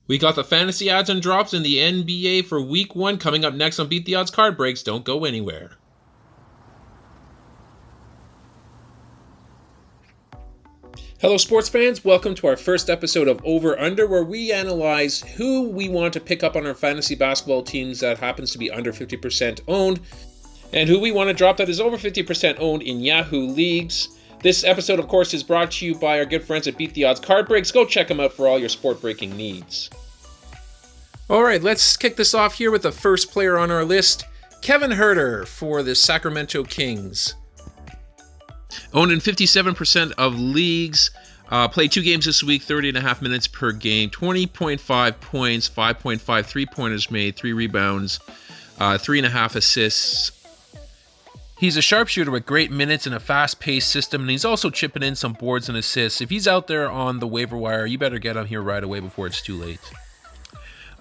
We got the fantasy odds and drops in the NBA for week 1 coming up next on Beat the Odds Card Breaks. Don't go anywhere. Hello, sports fans. Welcome to our first episode of Over Under, where we analyze who we want to pick up on our fantasy basketball teams that happens to be under 50% owned, and who we want to drop that is over 50% owned in Yahoo leagues. This episode, of course, is brought to you by our good friends at Beat the Odds Card Breaks. Go check them out for all your sport breaking needs. All right, let's kick this off here with the first player on our list, Kevin Huerter for the Sacramento Kings. Owned in 57% of leagues, played 2 games this week, 30.5 minutes per game, 20.5 points, 5.5 three-pointers made, 3 rebounds, 3.5 assists. He's a sharpshooter with great minutes in a fast-paced system, and he's also chipping in some boards and assists. If he's out there on the waiver wire, you better get him here right away before it's too late.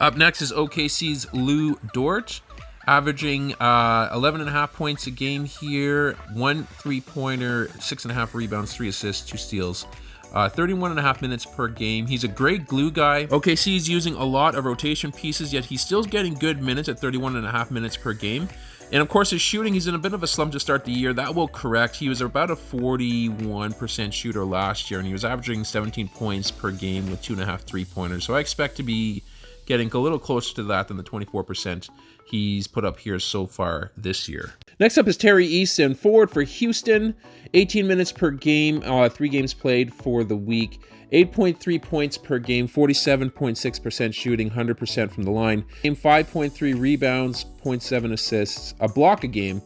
Up next is OKC's Lou Dort, averaging 11.5 points a game here, 1 three-pointer, 6.5 rebounds, 3 assists, 2 steals. 31.5 minutes per game. He's a great glue guy. OKC is using a lot of rotation pieces, yet he's still getting good minutes at 31.5 minutes per game. And of course, his shooting, he's in a bit of a slump to start the year. That will correct. He was about a 41% shooter last year, and he was averaging 17 points per game with 2.5 three-pointers. So I expect to be getting a little closer to that than the 24% he's put up here so far this year. Next up is Terry Easton, forward for Houston, 18 minutes per game, 3 games played for the week, 8.3 points per game, 47.6% shooting, 100% from the line, 5.3 rebounds, 0.7 assists, a block a game.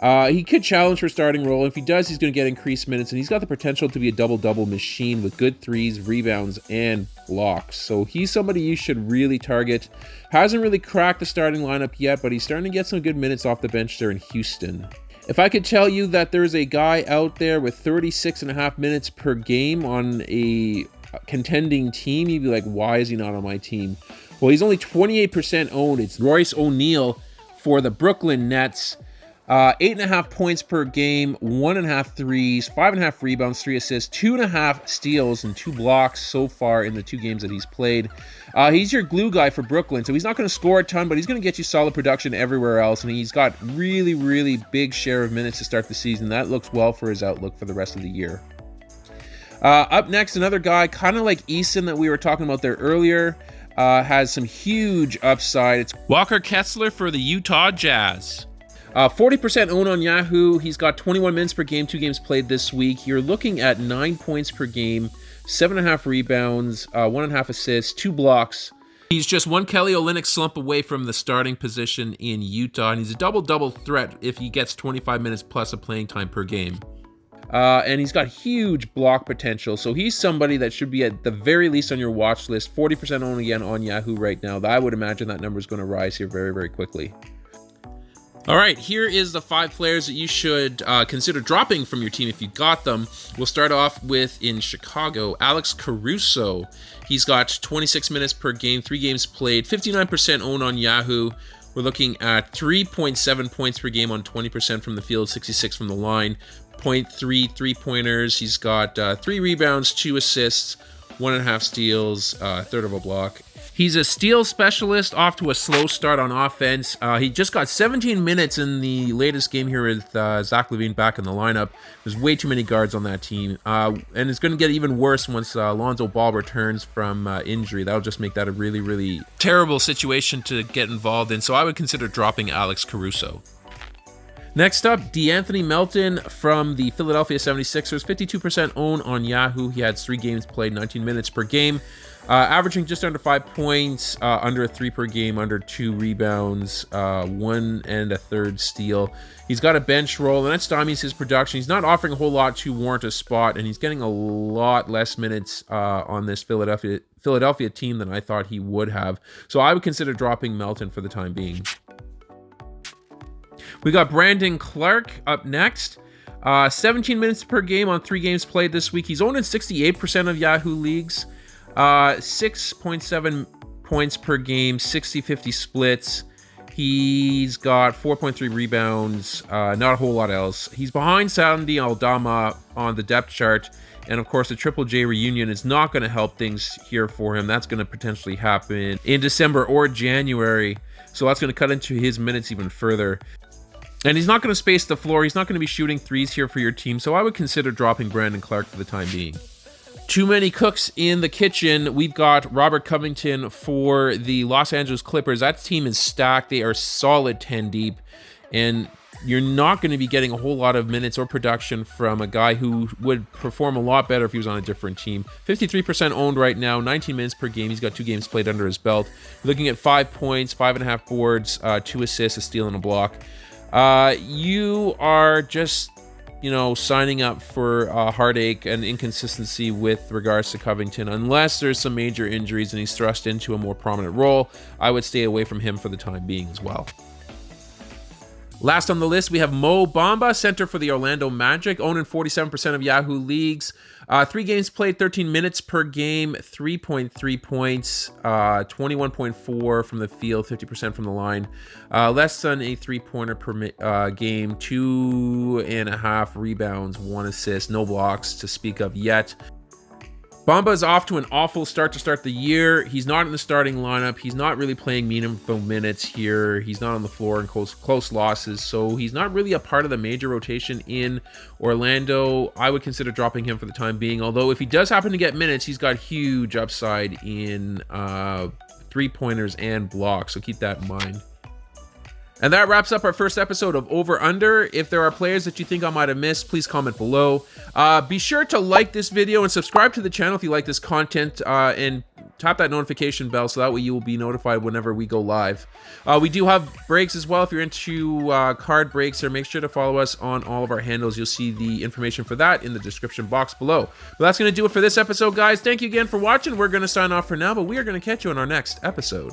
He could challenge for a starting role. If he does, he's going to get increased minutes, and he's got the potential to be a double-double machine with good threes, rebounds, and blocks. So he's somebody you should really target. Hasn't really cracked the starting lineup yet, but he's starting to get some good minutes off the bench there in Houston. If I could tell you that there's a guy out there with 36.5 minutes per game on a contending team, you'd be like, why is he not on my team? Well, he's only 28% owned. It's Royce O'Neal for the Brooklyn Nets. 8.5 points per game, 1.5 threes, 5.5 rebounds, 3 assists, 2.5 steals, and 2 blocks so far in the 2 games that he's played. He's your glue guy for Brooklyn, so he's not going to score a ton, but he's going to get you solid production everywhere else, and he's got really, really big share of minutes to start the season. That looks well for his outlook for the rest of the year. Up next, another guy, kind of like Easton that we were talking about there earlier, has some huge upside. It's Walker Kessler for the Utah Jazz. 40% owned on Yahoo. He's got 21 minutes per game, 2 games played this week. You're looking at 9 points per game, 7.5 rebounds, 1.5 assists, 2 blocks. He's just one Kelly Olynyk slump away from the starting position in Utah, and he's a double-double threat if he gets 25 minutes plus of playing time per game. And he's got huge block potential, so he's somebody that should be at the very least on your watch list. 40% owned again on Yahoo right now. I would imagine that number is going to rise here very, very quickly. All right, here is the 5 players that you should consider dropping from your team if you got them. We'll start off with, in Chicago, Alex Caruso. He's got 26 minutes per game, 3 games played, 59% owned on Yahoo. We're looking at 3.7 points per game on 20% from the field, 66 from the line, 0.3 three-pointers. He's got 3 rebounds, 2 assists, 1.5 steals, a third of a block. He's a steal specialist, off to a slow start on offense. He just got 17 minutes in the latest game here with Zach LaVine back in the lineup. There's way too many guards on that team. And it's going to get even worse once Lonzo Ball returns from injury. That'll just make that a really, really terrible situation to get involved in. So I would consider dropping Alex Caruso. Next up, DeAnthony Melton from the Philadelphia 76ers. 52% owned on Yahoo. He had 3 games played, 19 minutes per game. Averaging just under 5 points, under a 3 per game, under 2 rebounds, 1 1/3 steal. He's got a bench role, and that stymies his production. He's not offering a whole lot to warrant a spot, and he's getting a lot less minutes on this Philadelphia team than I thought he would have. So I would consider dropping Melton for the time being. We got Brandon Clark up next. 17 minutes per game on 3 games played this week. He's owned in 68% of Yahoo leagues. 6.7 points per game, 60-50 splits. He's got 4.3 rebounds, not a whole lot else. He's behind Sandy Aldama on the depth chart, And of course, the Triple J reunion is not going to help things here for him. That's going to potentially happen in December or January. So that's going to cut into his minutes even further. And he's not going to space the floor. He's not going to be shooting threes here for your team. So I would consider dropping Brandon Clarke for the time being. Too many cooks in the kitchen. We've got Robert Covington for the Los Angeles Clippers. That team is stacked. They are solid 10 deep. And you're not going to be getting a whole lot of minutes or production from a guy who would perform a lot better if he was on a different team. 53% owned right now, 19 minutes per game. He's got 2 games played under his belt. You're looking at 5 points, 5.5 boards, 2 assists, a steal, and a block. You are just, signing up for heartache and inconsistency with regards to Covington. Unless there's some major injuries and he's thrust into a more prominent role, I would stay away from him for the time being as well. Last on the list, we have Mo Bamba, center for the Orlando Magic, owned in 47% of Yahoo leagues. 3 games played, 13 minutes per game, 3.3 points, 21.4 from the field, 50% from the line. Less than a 3-pointer per game, 2.5 rebounds, 1 assist, no blocks to speak of yet. Bamba is off to an awful start to start the year. He's not in the starting lineup. He's not really playing meaningful minutes here. He's not on the floor in close losses, so he's not really a part of the major rotation in Orlando. I would consider dropping him for the time being, although if he does happen to get minutes, he's got huge upside in 3-pointers and blocks, so keep that in mind. And that wraps up our first episode of Over Under. If there are players that you think I might have missed, please comment below. Be sure to like this video and subscribe to the channel if you like this content, and tap that notification bell so that way you will be notified whenever we go live. We do have breaks as well if you're into card breaks, or make sure to follow us on all of our handles. You'll see the information for that in the description box below. But that's going to do it for this episode, guys. Thank you again for watching. We're going to sign off for now, but we are going to catch you in our next episode.